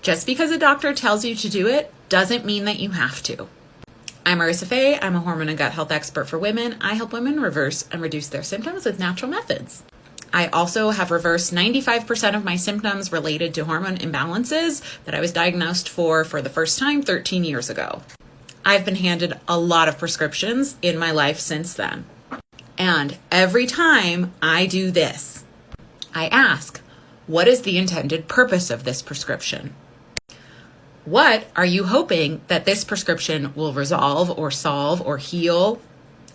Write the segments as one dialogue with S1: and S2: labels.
S1: Just because a doctor tells you to do it doesn't mean that you have to. I'm Marissa Fay. I'm a hormone and gut health expert for women. I help women reverse and reduce their symptoms with natural methods. I also have reversed 95% of my symptoms related to hormone imbalances that I was diagnosed for the first time 13 years ago. I've been handed a lot of prescriptions in my life since then. And every time I do this, I ask, what is the intended purpose of this prescription? What are you hoping that this prescription will resolve or solve or heal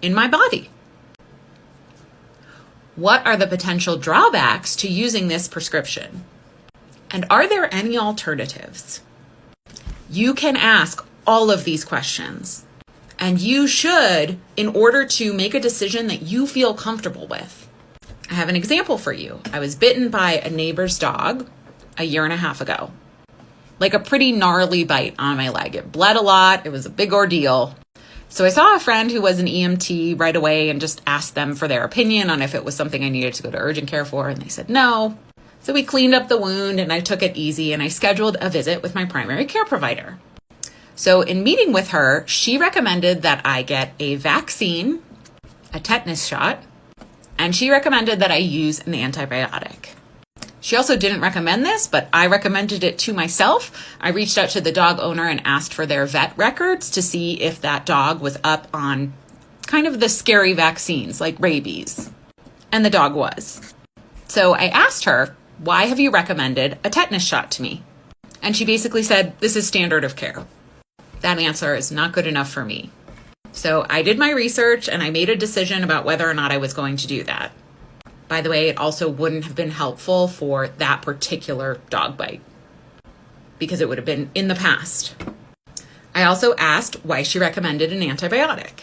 S1: in my body? What are the potential drawbacks to using this prescription? And are there any alternatives? You can ask all of these questions, and you should in order to make a decision that you feel comfortable with. I have an example for you. I was bitten by a neighbor's dog a year and a half ago. Like a pretty gnarly bite on my leg. It bled a lot. It was a big ordeal. So I saw a friend who was an EMT right away and just asked them for their opinion on if it was something I needed to go to urgent care for. And they said no. So we cleaned up the wound and I took it easy and I scheduled a visit with my primary care provider. So in meeting with her, she recommended that I get a vaccine, a tetanus shot, and she recommended that I use an antibiotic. She also didn't recommend this, but I recommended it to myself. I reached out to the dog owner and asked for their vet records to see if that dog was up on kind of the scary vaccines like rabies. And the dog was. So I asked her, why have you recommended a tetanus shot to me? And she basically said, this is standard of care. That answer is not good enough for me. So I did my research and I made a decision about whether or not I was going to do that. By the way, it also wouldn't have been helpful for that particular dog bite because it would have been in the past. I also asked why she recommended an antibiotic.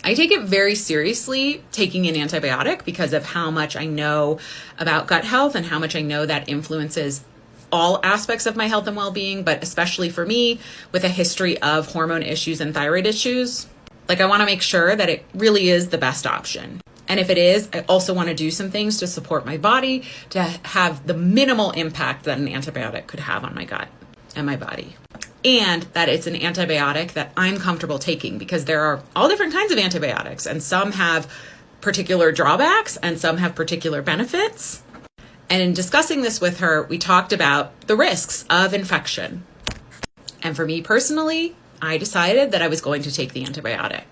S1: I take it very seriously taking an antibiotic because of how much I know about gut health and how much I know that influences all aspects of my health and well-being, but especially for me with a history of hormone issues and thyroid issues. I want to make sure that it really is the best option. And if it is, I also want to do some things to support my body to have the minimal impact that an antibiotic could have on my gut and my body. And that it's an antibiotic that I'm comfortable taking because there are all different kinds of antibiotics and some have particular drawbacks and some have particular benefits. And in discussing this with her, we talked about the risks of infection. And for me personally, I decided that I was going to take the antibiotic.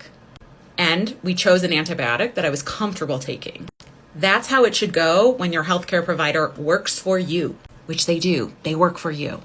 S1: And we chose an antibiotic that I was comfortable taking. That's how it should go when your healthcare provider works for you, which they do. They work for you.